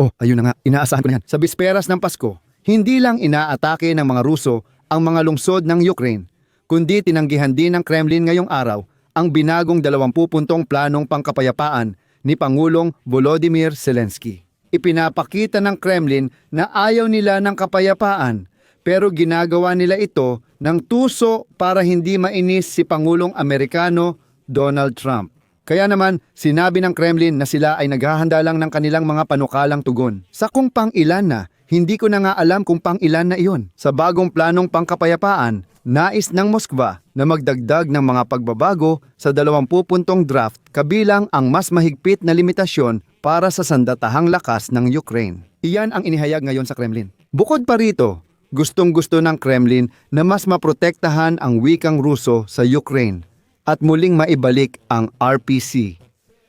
Oh, ayun na nga, inaasahan ko na yan. Sa bisperas ng Pasko, hindi lang inaatake ng mga Ruso ang mga lungsod ng Ukraine, kundi tinanggihan din ng Kremlin ngayong araw ang binagong 20 puntong planong pangkapayapaan ni Pangulong Volodymyr Zelensky. Ipinapakita ng Kremlin na ayaw nila ng kapayapaan, pero ginagawa nila ito ng tuso para hindi mainis si Pangulong Amerikano Donald Trump. Kaya naman, sinabi ng Kremlin na sila ay naghahanda lang ng kanilang mga panukalang tugon. Sa kung pang-ilan na, hindi ko na nga alam kung pang-ilan na iyon. Sa bagong planong pangkapayapaan, nais ng Moskva na magdagdag ng mga pagbabago sa 20 puntong draft kabilang ang mas mahigpit na limitasyon para sa sandatahang lakas ng Ukraine. Iyan ang inihayag ngayon sa Kremlin. Bukod pa rito, gustong-gusto ng Kremlin na mas maprotektahan ang wikang Ruso sa Ukraine at muling maibalik ang RPC.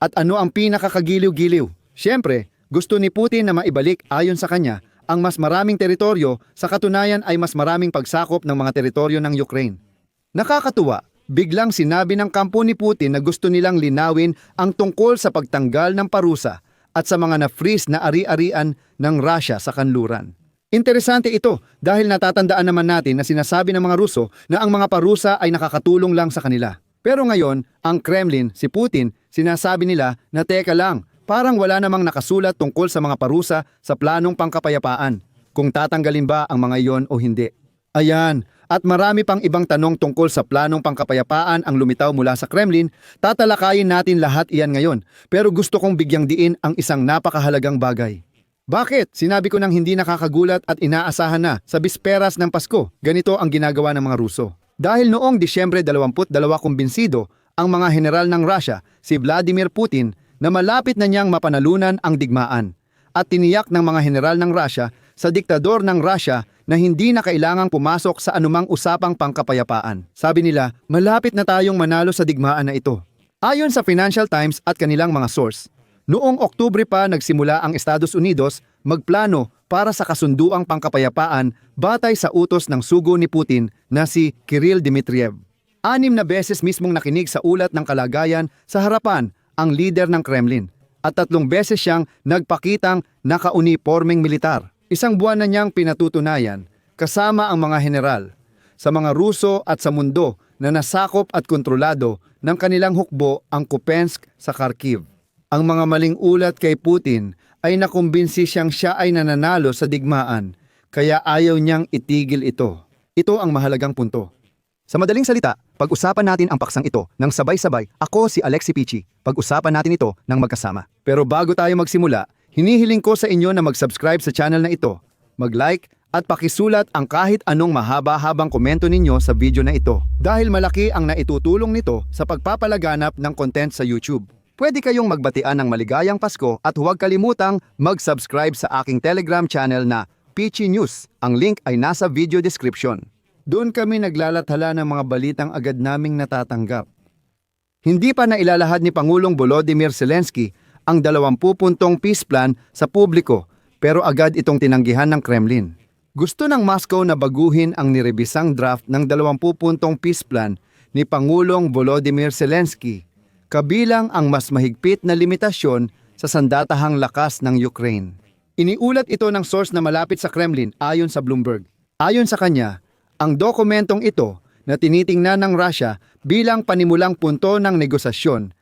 At ano ang pinakakagiliw-giliw? Siyempre, gusto ni Putin na maibalik ayon sa kanya ang mas maraming teritoryo, sa katunayan ay mas maraming pagsakop ng mga teritoryo ng Ukraine. Nakakatuwa, biglang sinabi ng kampo ni Putin na gusto nilang linawin ang tungkol sa pagtanggal ng parusa at sa mga na-freeze na ari-arian ng Russia sa kanluran. Interesante ito dahil natatandaan naman natin na sinasabi ng mga Ruso na ang mga parusa ay nakakatulong lang sa kanila. Pero ngayon, ang Kremlin, si Putin, sinasabi nila na teka lang, parang wala namang nakasulat tungkol sa mga parusa sa planong pangkapayapaan, kung tatanggalin ba ang mga iyon o hindi. Ayan, at marami pang ibang tanong tungkol sa planong pangkapayapaan ang lumitaw mula sa Kremlin, tatalakayin natin lahat iyan ngayon, pero gusto kong bigyang diin ang isang napakahalagang bagay. Bakit? Sinabi ko nang hindi nakakagulat at inaasahan na sa bisperas ng Pasko, ganito ang ginagawa ng mga Ruso. Dahil noong Disyembre 22 kumbinsido ang mga general ng Russia, si Vladimir Putin, na malapit na niyang mapanalunan ang digmaan at tiniyak ng mga general ng Russia sa diktador ng Russia na hindi na kailangang pumasok sa anumang usapang pangkapayapaan. Sabi nila, malapit na tayong manalo sa digmaan na ito. Ayon sa Financial Times at kanilang mga source, noong Oktubre pa nagsimula ang Estados Unidos magplano para sa kasunduang pangkapayapaan batay sa utos ng sugo ni Putin na si Kirill Dmitriev. 6 na beses mismong nakinig sa ulat ng kalagayan sa harapan ang lider ng Kremlin at 3 beses siyang nagpakitang nakaunipormeng militar. 1 buwan na niyang pinatutunayan kasama ang mga general sa mga Ruso at sa mundo na nasakop at kontrolado ng kanilang hukbo ang Kupiansk sa Kharkiv. Ang mga maling ulat kay Putin ay nakumbinsi siyang siya ay nananalo sa digmaan kaya ayaw niyang itigil ito. Ito ang mahalagang punto. Sa madaling salita, pag-usapan natin ang paksang ito ng sabay-sabay. Ako si Alexi Pichi. Pag-usapan natin ito ng magkasama. Pero bago tayo magsimula, hinihiling ko sa inyo na mag-subscribe sa channel na ito, mag-like at pakisulat ang kahit anong mahaba-habang komento ninyo sa video na ito dahil malaki ang naitutulong nito sa pagpapalaganap ng content sa YouTube. Pwede kayong magbatian ng maligayang Pasko at huwag kalimutang mag-subscribe sa aking Telegram channel na Pichi News. Ang link ay nasa video description. Doon kami naglalathala ng mga balitang agad naming natatanggap. Hindi pa nailalahad ni Pangulong Volodymyr Zelensky ang 20 puntong peace plan sa publiko pero agad itong tinanggihan ng Kremlin. Gusto ng Moscow na baguhin ang nirebisang draft ng 20 puntong peace plan ni Pangulong Volodymyr Zelensky, kabilang ang mas mahigpit na limitasyon sa sandatahang lakas ng Ukraine. Iniulat ito ng source na malapit sa Kremlin ayon sa Bloomberg. Ayon sa kanya, ang dokumentong ito na tinitingnan ng Russia bilang panimulang punto ng negosasyon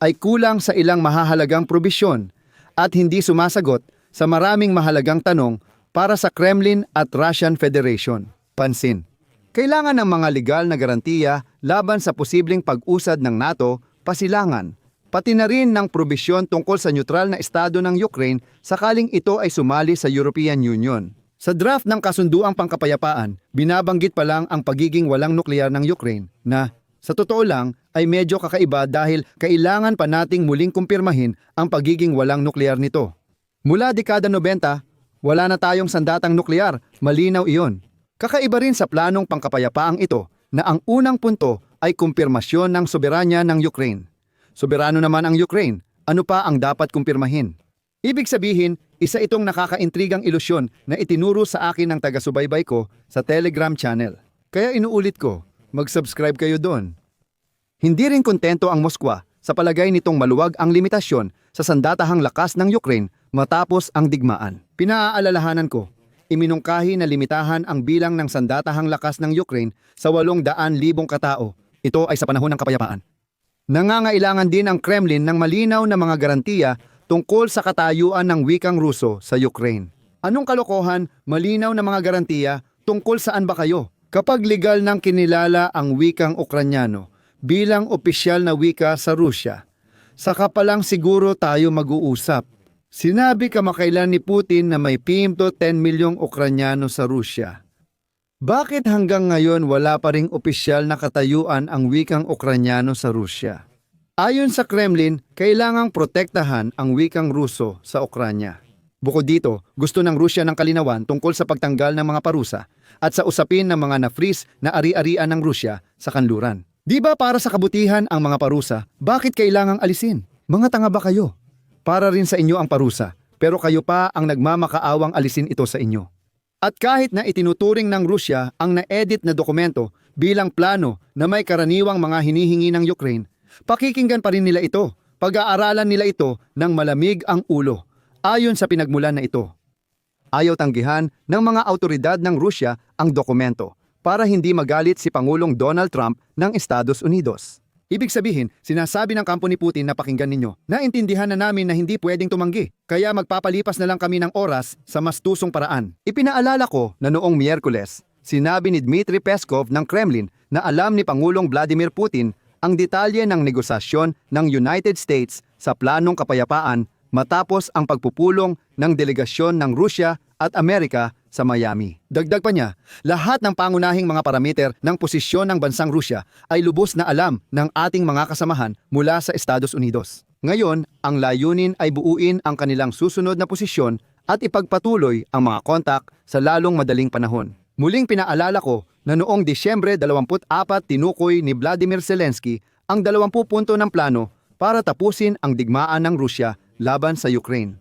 ay kulang sa ilang mahahalagang probisyon at hindi sumasagot sa maraming mahalagang tanong para sa Kremlin at Russian Federation. Pansin, kailangan ng mga legal na garantiya laban sa posibleng pag-usad ng NATO, pasilangan, pati na rin ng probisyon tungkol sa neutral na estado ng Ukraine sakaling ito ay sumali sa European Union. Sa draft ng kasunduang pangkapayapaan, binabanggit pa lang ang pagiging walang nuklear ng Ukraine na, sa totoo lang, ay medyo kakaiba dahil kailangan pa nating muling kumpirmahin ang pagiging walang nuklear nito. Mula dekada 90, wala na tayong sandatang nuklear, malinaw iyon. Kakaiba rin sa planong pangkapayapaang ito na ang unang punto ay kumpirmasyon ng soberanya ng Ukraine. Soberano naman ang Ukraine, ano pa ang dapat kumpirmahin? Ibig sabihin, isa itong nakakaintrigang ilusyon na itinuro sa akin ng taga-subaybay ko sa Telegram channel. Kaya inuulit ko, mag-subscribe kayo doon. Hindi rin kontento ang Moskwa sa palagay nitong maluwag ang limitasyon sa sandatahang lakas ng Ukraine matapos ang digmaan. Pinaaalalahanan ko, iminungkahi na limitahan ang bilang ng sandatahang lakas ng Ukraine sa 800,000 katao. Ito ay sa panahon ng kapayapaan. Nangangailangan din ang Kremlin ng malinaw na mga garantiya tungkol sa katayuan ng wikang Ruso sa Ukraine. Anong kalokohan, malinaw na mga garantiya tungkol saan ba kayo? Kapag legal nang kinilala ang wikang Ukranyano bilang opisyal na wika sa Rusya, saka pa lang siguro tayo mag-uusap. Sinabi kamakailan ni Putin na may 10 milyong Ukranyano sa Rusya. Bakit hanggang ngayon wala pa ring opisyal na katayuan ang wikang Ukranyano sa Rusya? Ayon sa Kremlin, kailangang protektahan ang wikang Ruso sa Ukranya. Bukod dito, gusto ng Rusya ng kalinawan tungkol sa pagtanggal ng mga parusa at sa usapin ng mga na-freeze na ari-arian ng Rusya sa kanluran. Di ba para sa kabutihan ang mga parusa, bakit kailangang alisin? Mga tanga ba kayo? Para rin sa inyo ang parusa, pero kayo pa ang nagmamakaawang alisin ito sa inyo. At kahit na itinuturing ng Rusya ang na-edit na dokumento bilang plano na may karaniwang mga hinihingi ng Ukraine, pakikinggan pa rin nila ito, pag-aaralan nila ito ng malamig ang ulo, ayon sa pinagmulan na ito. Ayaw tanggihan ng mga autoridad ng Rusya ang dokumento para hindi magalit si Pangulong Donald Trump ng Estados Unidos. Ibig sabihin, sinasabi ng kampo ni Putin na pakinggan ninyo. Naintindihan na namin na hindi pwedeng tumanggi, kaya magpapalipas na lang kami ng oras sa mas tusong paraan. Ipinaalala ko na noong Miyerkules, sinabi ni Dmitry Peskov ng Kremlin na alam ni Pangulong Vladimir Putin ang detalye ng negosasyon ng United States sa planong kapayapaan matapos ang pagpupulong ng delegasyon ng Rusya at Amerika sa Miami. Dagdag pa niya, lahat ng pangunahing mga parameter ng posisyon ng bansang Rusya ay lubos na alam ng ating mga kasamahan mula sa Estados Unidos. Ngayon, ang layunin ay buuin ang kanilang susunod na posisyon at ipagpatuloy ang mga kontak sa lalong madaling panahon. Muling pinaalala ko na noong Disyembre 24 tinukoy ni Vladimir Zelensky ang 20 punto ng plano para tapusin ang digmaan ng Rusya laban sa Ukraine.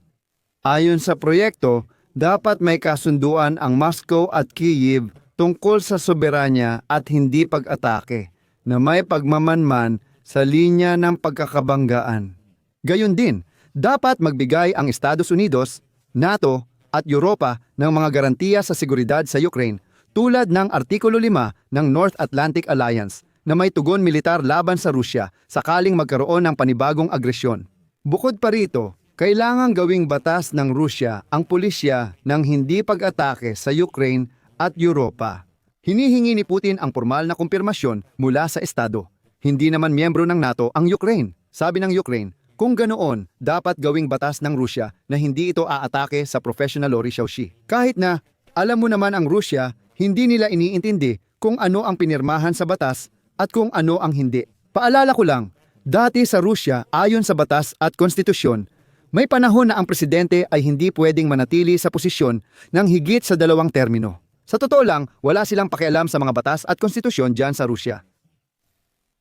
Ayon sa proyekto, dapat may kasunduan ang Moscow at Kyiv tungkol sa soberanya at hindi pag-atake na may pagmamanman sa linya ng pagkakabanggaan. Gayon din, dapat magbigay ang Estados Unidos, NATO at Europa ng mga garantiya sa seguridad sa Ukraine tulad ng Artikulo 5 ng North Atlantic Alliance na may tugon militar laban sa Rusya sakaling magkaroon ng panibagong agresyon. Bukod pa rito, kailangang gawing batas ng Rusya ang pulisya ng hindi pag-atake sa Ukraine at Europa. Hinihingi ni Putin ang formal na kumpirmasyon mula sa Estado. Hindi naman miyembro ng NATO ang Ukraine. Sabi ng Ukraine, kung ganoon, dapat gawing batas ng Rusya na hindi ito aatake sa professional Orishaushi. Kahit na, alam mo naman ang Rusya, hindi nila iniintindi kung ano ang pinirmahan sa batas at kung ano ang hindi. Paalala ko lang, dati sa Rusya, ayon sa batas at konstitusyon, may panahon na ang presidente ay hindi pwedeng manatili sa posisyon ng higit sa 2 termino. Sa totoo lang, wala silang pakialam sa mga batas at konstitusyon dyan sa Rusya.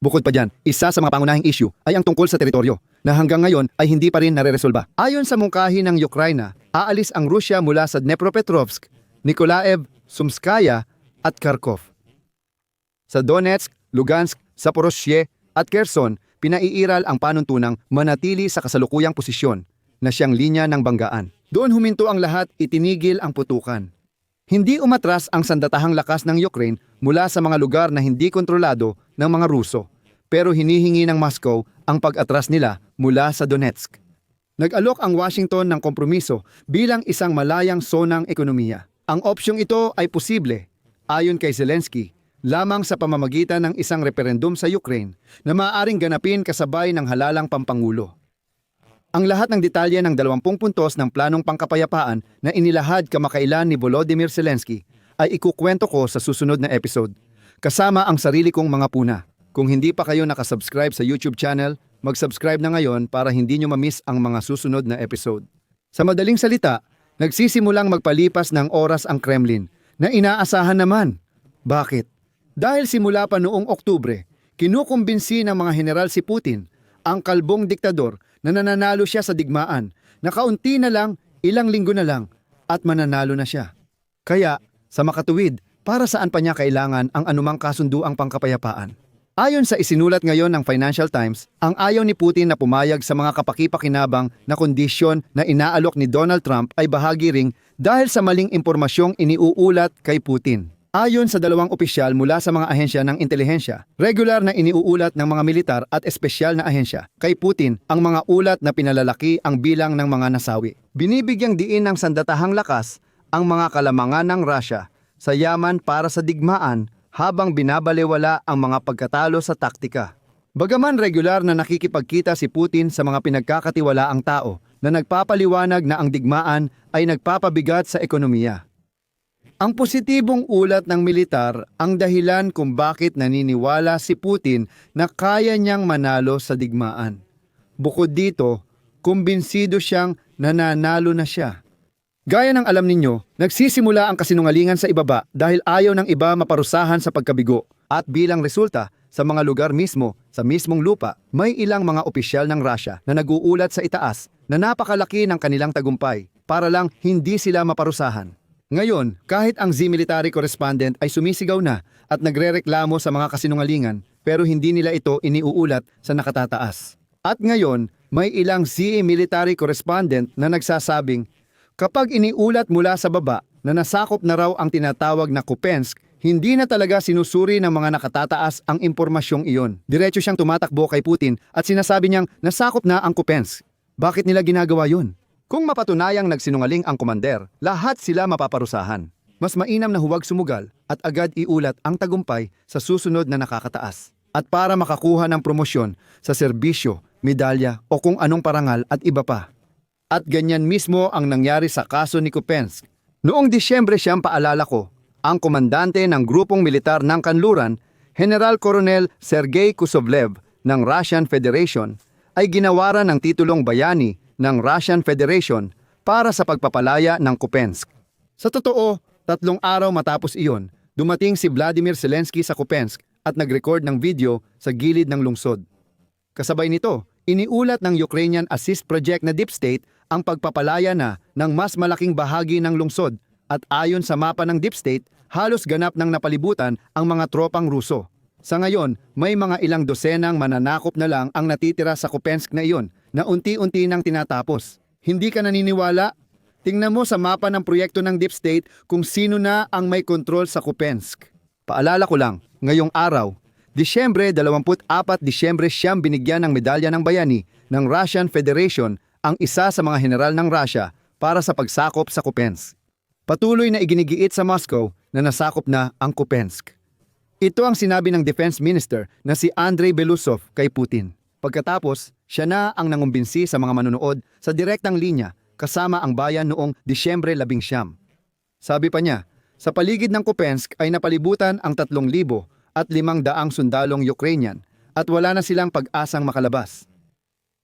Bukod pa dyan, isa sa mga pangunahing issue ay ang tungkol sa teritoryo na hanggang ngayon ay hindi pa rin nare-resolba. Ayon sa mungkahi ng Ukraina, aalis ang Rusya mula sa Dnepropetrovsk, Nikolaev, Sumskaya at Kharkov. Sa Donetsk, Lugansk, Zaporozhye at Kherson, pinaiiral ang panuntunang manatili sa kasalukuyang posisyon na siyang linya ng banggaan. Doon huminto ang lahat, itinigil ang putukan. Hindi umatras ang sandatahang lakas ng Ukraine mula sa mga lugar na hindi kontrolado ng mga Ruso, pero hinihingi ng Moscow ang pag-atras nila mula sa Donetsk. Nag-alok ang Washington ng kompromiso bilang isang malayang sonang ekonomiya. Ang opsyong ito ay posible, ayon kay Zelensky, lamang sa pamamagitan ng isang referendum sa Ukraine na maaaring ganapin kasabay ng halalang pampangulo. Ang lahat ng detalye ng 20 puntos ng planong pangkapayapaan na inilahad kamakailan ni Volodymyr Zelensky ay ikukwento ko sa susunod na episode, kasama ang sarili kong mga puna. Kung hindi pa kayo nakasubscribe sa YouTube channel, mag-subscribe na ngayon para hindi nyo ma-miss ang mga susunod na episode. Sa madaling salita, nagsisimulang magpalipas ng oras ang Kremlin na inaasahan naman. Bakit? Dahil simula pa noong Oktubre, kinukumbinsi ng mga general si Putin, ang kalbong diktador na nananalo siya sa digmaan, na kaunti na lang, ilang linggo na lang, at mananalo na siya. Kaya, sa makatuwid, para saan pa niya kailangan ang anumang kasunduang pangkapayapaan? Ayon sa isinulat ngayon ng Financial Times, ang ayaw ni Putin na pumayag sa mga kapaki-pakinabang na kondisyon na inaalok ni Donald Trump ay bahagi ring dahil sa maling impormasyong iniuulat kay Putin. Ayon sa dalawang opisyal mula sa mga ahensya ng intelihensya, regular na iniuulat ng mga militar at espesyal na ahensya kay Putin ang mga ulat na pinalalaki ang bilang ng mga nasawi. Binibigyang diin ng sandatahang lakas ang mga kalamangan ng Russia sa yaman para sa digmaan habang binabalewala ang mga pagkatalo sa taktika. Bagaman regular na nakikipagkita si Putin sa mga pinagkakatiwalaang tao na nagpapaliwanag na ang digmaan ay nagpapabigat sa ekonomiya. Ang positibong ulat ng militar ang dahilan kung bakit naniniwala si Putin na kaya niyang manalo sa digmaan. Bukod dito, kumbinsido siyang nananalo na siya. Gaya ng alam ninyo, nagsisimula ang kasinungalingan sa ibaba dahil ayaw ng iba maparusahan sa pagkabigo. At bilang resulta, sa mga lugar mismo, sa mismong lupa, may ilang mga opisyal ng Russia na nag-uulat sa itaas na napakalaki ng kanilang tagumpay para lang hindi sila maparusahan. Ngayon, kahit ang Z military correspondent ay sumisigaw na at nagrereklamo sa mga kasinungalingan pero hindi nila ito iniuulat sa nakatataas. At ngayon, may ilang Z military correspondent na nagsasabing kapag iniulat mula sa baba na nasakop na raw ang tinatawag na Kupensk, hindi na talaga sinusuri ng mga nakatataas ang impormasyong iyon. Diretso siyang tumatakbo kay Putin at sinasabi niyang nasakop na ang Kupensk. Bakit nila ginagawa yun? Kung mapatunayang nagsinungaling ang komander, lahat sila mapaparusahan. Mas mainam na huwag sumugal at agad iulat ang tagumpay sa susunod na nakakataas. At para makakuha ng promosyon sa serbisyo, medalya o kung anong parangal at iba pa. At ganyan mismo ang nangyari sa kaso ni Kupensk. Noong Disyembre siyang paalala ko, ang komandante ng grupong militar ng Kanluran, General Colonel Sergei Kusovlev ng Russian Federation, ay ginawaran ng titulong bayani ng Russian Federation para sa pagpapalaya ng Kupensk. Sa totoo, 3 araw matapos iyon, dumating si Vladimir Zelensky sa Kupensk at nag-record ng video sa gilid ng lungsod. Kasabay nito, iniulat ng Ukrainian Assist Project na Deep State ang pagpapalaya na ng mas malaking bahagi ng lungsod at ayon sa mapa ng Deep State, halos ganap ng napalibutan ang mga tropang Ruso. Sa ngayon, may mga ilang dosenang mananakop na lang ang natitira sa Kupensk na iyon na unti-unti nang tinatapos. Hindi ka naniniwala? Tingnan mo sa mapa ng proyekto ng Deep State kung sino na ang may kontrol sa Kupensk. Paalala ko lang, ngayong araw, Disyembre 24 Disyembre siyang binigyan ng medalya ng bayani ng Russian Federation ang isa sa mga general ng Russia para sa pagsakop sa Kupensk. Patuloy na iginigiit sa Moscow na nasakop na ang Kupensk. Ito ang sinabi ng Defense Minister na si Andrei Belousov kay Putin. Pagkatapos, siya na ang nangumbinsi sa mga manonood sa direktang linya kasama ang bayan noong Disyembre 11. Sabi pa niya, sa paligid ng Kupensk ay napalibutan ang 3,500 sundalong Ukrainian at wala na silang pag-asang makalabas.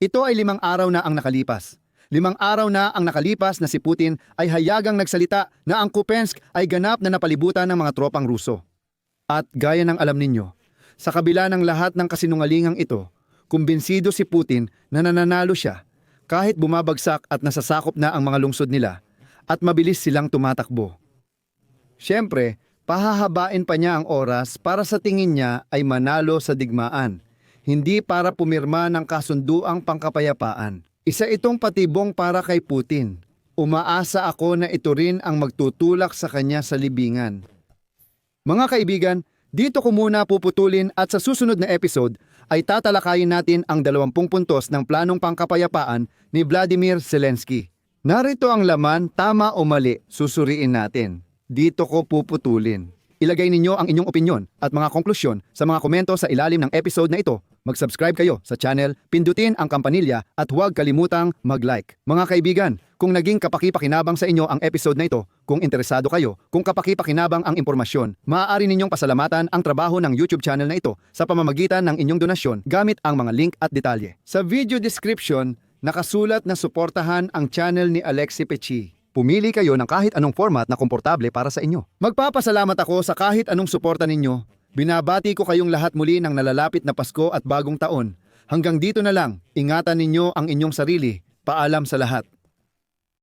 Ito ay 5 araw na ang nakalipas. 5 araw na ang nakalipas na si Putin ay hayagang nagsalita na ang Kupensk ay ganap na napalibutan ng mga tropang Ruso. At gaya ng alam ninyo, sa kabila ng lahat ng kasinungalingang ito, kumbinsido si Putin na nananalo siya kahit bumabagsak at nasasakop na ang mga lungsod nila at mabilis silang tumatakbo. Siyempre, pahahabain pa niya ang oras para sa tingin niya ay manalo sa digmaan, hindi para pumirma ng kasunduang pangkapayapaan. Isa itong patibong para kay Putin. Umaasa ako na ito rin ang magtutulak sa kanya sa libingan. Mga kaibigan, dito ko muna puputulin at sa susunod na episode ay tatalakayin natin ang 20 puntos ng planong pangkapayapaan ni Vladimir Zelensky. Narito ang laman, tama o mali, susuriin natin. Dito ko puputulin. Ilagay ninyo ang inyong opinyon at mga konklusyon sa mga komento sa ilalim ng episode na ito. Mag-subscribe kayo sa channel, pindutin ang kampanilya at huwag kalimutang mag-like. Mga kaibigan, kung naging kapaki-pakinabang sa inyo ang episode na ito, kung interesado kayo, kung kapaki-pakinabang ang impormasyon, maaari ninyong pasalamatan ang trabaho ng YouTube channel na ito sa pamamagitan ng inyong donasyon gamit ang mga link at detalye. Sa video description, nakasulat na suportahan ang channel ni Alexi Pechi. Pumili kayo ng kahit anong format na komportable para sa inyo. Magpapasalamat ako sa kahit anong suporta ninyo. Binabati ko kayong lahat muli ng nalalapit na Pasko at Bagong Taon. Hanggang dito na lang, ingatan ninyo ang inyong sarili. Paalam sa lahat.